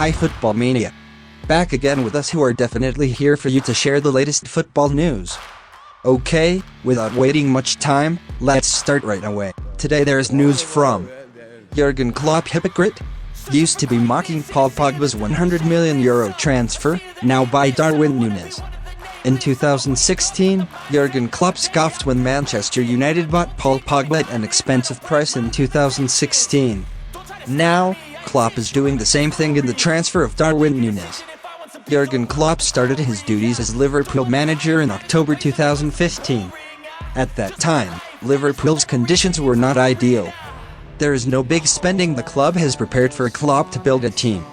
Hi Football Mania. Back again with us who are definitely here for you to share the latest football news. Okay, without waiting much time, let's start right away. Today there is news from Jurgen Klopp hypocrite? Used to be mocking Paul Pogba's €100 million transfer, now by Darwin Nunez. In 2016, Jurgen Klopp scoffed when Manchester United bought Paul Pogba at an expensive price in 2016. Now, Klopp is doing the same thing in the transfer of Darwin Nunez. Jurgen Klopp started his duties as Liverpool manager in October 2015. At that time, Liverpool's conditions were not ideal. There is no big spending. The club has prepared for Klopp to build a team.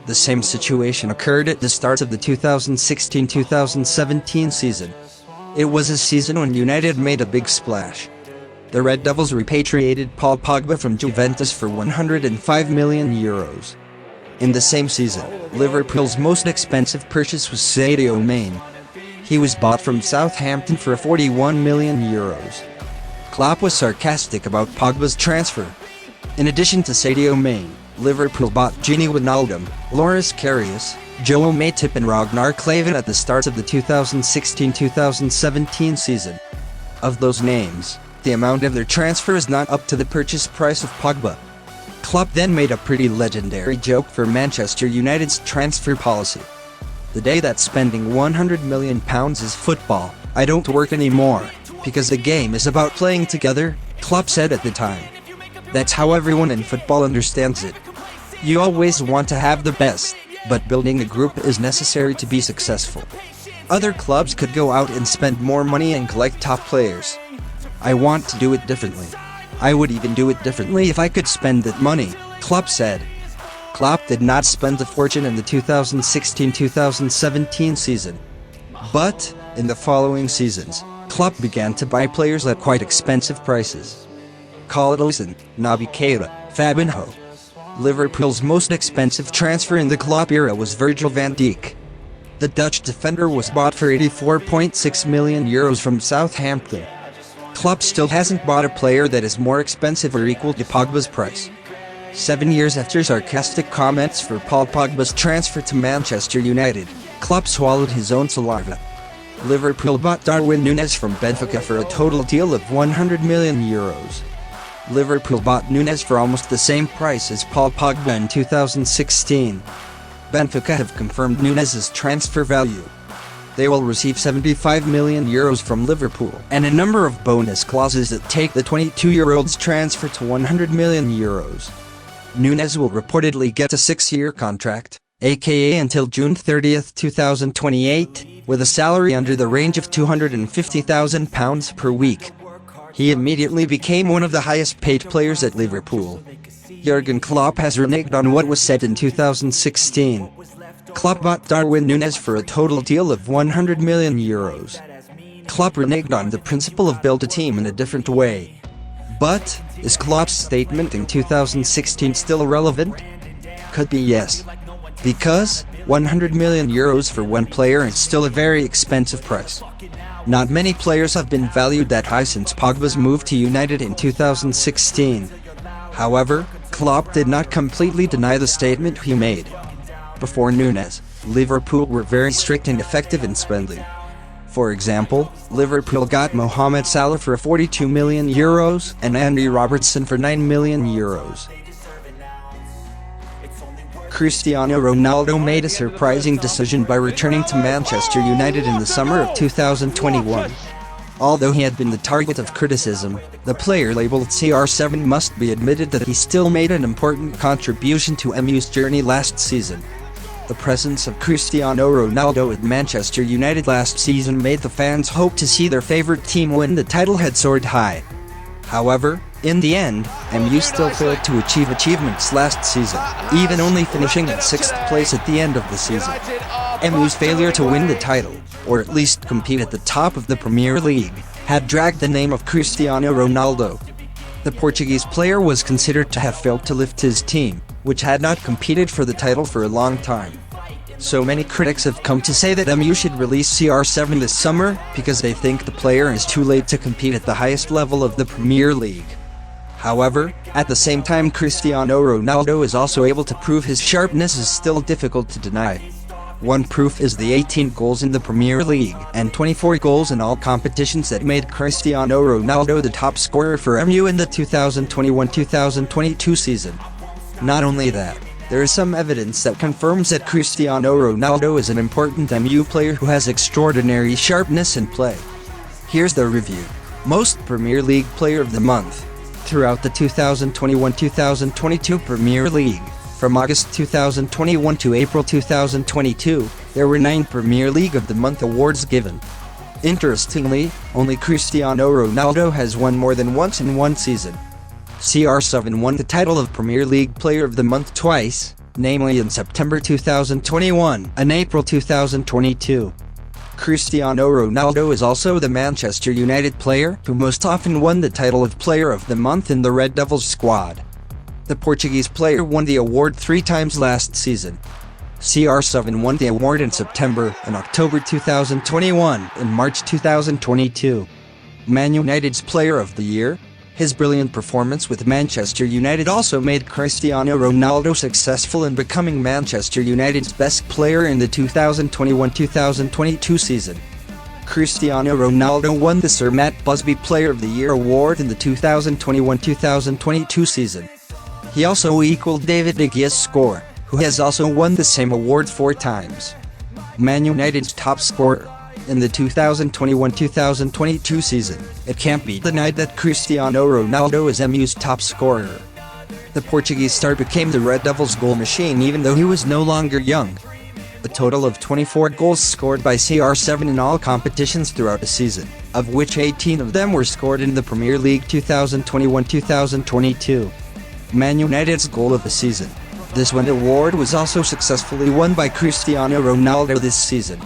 The same situation occurred at the start of the 2016-2017 season. It was a season when United made a big splash. The Red Devils repatriated Paul Pogba from Juventus for €105 million. In the same season, Liverpool's most expensive purchase was Sadio Mane. He was bought from Southampton for €41 million. Klopp was sarcastic about Pogba's transfer. In addition to Sadio Mane, Liverpool bought Gini Wijnaldum, Loris Karius, Joel Matip and Ragnar Klavan at the start of the 2016-2017 season. Of those names, the amount of their transfer is not up to the purchase price of Pogba. Klopp then made a pretty legendary joke for Manchester United's transfer policy. The day that spending £100 million is football, I don't work anymore, because the game is about playing together, Klopp said at the time. That's how everyone in football understands it. You always want to have the best, but building a group is necessary to be successful. Other clubs could go out and spend more money and collect top players. I want to do it differently. I would even do it differently if I could spend that money, Klopp said. Klopp did not spend a fortune in the 2016-2017 season. But, in the following seasons, Klopp began to buy players at quite expensive prices. Khalid Olsen, Naby Keita, Fabinho. Liverpool's most expensive transfer in the Klopp era was Virgil van Dijk. The Dutch defender was bought for €84.6 million from Southampton. Klopp still hasn't bought a player that is more expensive or equal to Pogba's price. 7 years after sarcastic comments for Paul Pogba's transfer to Manchester United, Klopp swallowed his own saliva. Liverpool bought Darwin Nunez from Benfica for a total deal of €100 million. Liverpool bought Nunez for almost the same price as Paul Pogba in 2016. Benfica have confirmed Nunez's transfer value. They will receive €75 million from Liverpool and a number of bonus clauses that take the 22-year-old's transfer to €100 million. Nunez will reportedly get a 6-year contract, aka until June 30, 2028, with a salary under the range of £250,000 per week. He immediately became one of the highest-paid players at Liverpool. Jurgen Klopp has reneged on what was said in 2016. Klopp bought Darwin Nunez for a total deal of €100 million. Klopp reneged on the principle of build a team in a different way. But, is Klopp's statement in 2016 still relevant? Could be yes. Because, €100 million for one player is still a very expensive price. Not many players have been valued that high since Pogba's move to United in 2016. However, Klopp did not completely deny the statement he made. Before Nunez, Liverpool were very strict and effective in spending. For example, Liverpool got Mohamed Salah for €42 million and Andy Robertson for €9 million. Cristiano Ronaldo made a surprising decision by returning to Manchester United in the summer of 2021. Although he had been the target of criticism, the player labeled CR7 must be admitted that he still made an important contribution to MU's journey last season. The presence of Cristiano Ronaldo at Manchester United last season made the fans hope to see their favorite team win the title had soared high. However, in the end, MU still failed to achieve achievements last season, even only finishing in 6th place at the end of the season. MU's failure to win the title, or at least compete at the top of the Premier League, had dragged the name of Cristiano Ronaldo. The Portuguese player was considered to have failed to lift his team, which had not competed for the title for a long time. So many critics have come to say that MU should release CR7 this summer because they think the player is too late to compete at the highest level of the Premier League. However, at the same time Cristiano Ronaldo is also able to prove his sharpness is still difficult to deny. One proof is the 18 goals in the Premier League and 24 goals in all competitions that made Cristiano Ronaldo the top scorer for MU in the 2021-2022 season. Not only that, there is some evidence that confirms that Cristiano Ronaldo is an important MU player who has extraordinary sharpness in play. Here's the review. Most Premier League Player of the Month. Throughout the 2021-2022 Premier League, from August 2021 to April 2022, there were 9 Premier League of the Month awards given. Interestingly, only Cristiano Ronaldo has won more than once in one season. CR7 won the title of Premier League Player of the Month twice, namely in September 2021 and April 2022. Cristiano Ronaldo is also the Manchester United player who most often won the title of Player of the Month in the Red Devils squad. The Portuguese player won the award 3 times last season. CR7 won the award in September and October 2021 and March 2022. Man United's Player of the Year. His brilliant performance with Manchester United also made Cristiano Ronaldo successful in becoming Manchester United's best player in the 2021-2022 season. Cristiano Ronaldo won the Sir Matt Busby Player of the Year award in the 2021-2022 season. He also equaled David De Gea's score, who has also won the same award 4 times. Man United's top scorer. In the 2021-2022 season, it can't be denied that Cristiano Ronaldo is MU's top scorer. The Portuguese star became the Red Devils' goal machine even though he was no longer young. A total of 24 goals scored by CR7 in all competitions throughout the season, of which 18 of them were scored in the Premier League 2021-2022. Man United's goal of the season. This award was also successfully won by Cristiano Ronaldo this season.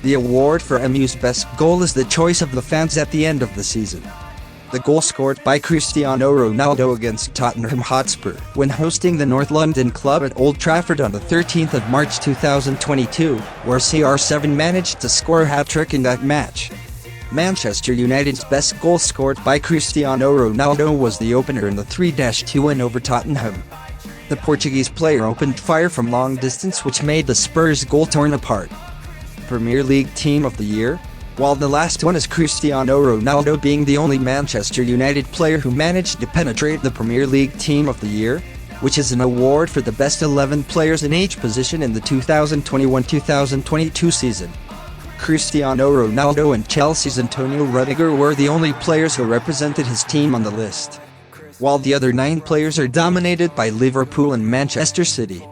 The award for MU's best goal is the choice of the fans at the end of the season. The goal scored by Cristiano Ronaldo against Tottenham Hotspur when hosting the North London club at Old Trafford on the 13th of March 2022, where CR7 managed to score a hat-trick in that match. Manchester United's best goal scored by Cristiano Ronaldo was the opener in the 3-2 win over Tottenham. The Portuguese player opened fire from long distance which made the Spurs goal torn apart. Premier League Team of the Year, while the last one is Cristiano Ronaldo being the only Manchester United player who managed to penetrate the Premier League Team of the Year, which is an award for the best 11 players in each position in the 2021-2022 season. Cristiano Ronaldo and Chelsea's Antonio Rudiger were the only players who represented his team on the list, while the other 9 players are dominated by Liverpool and Manchester City.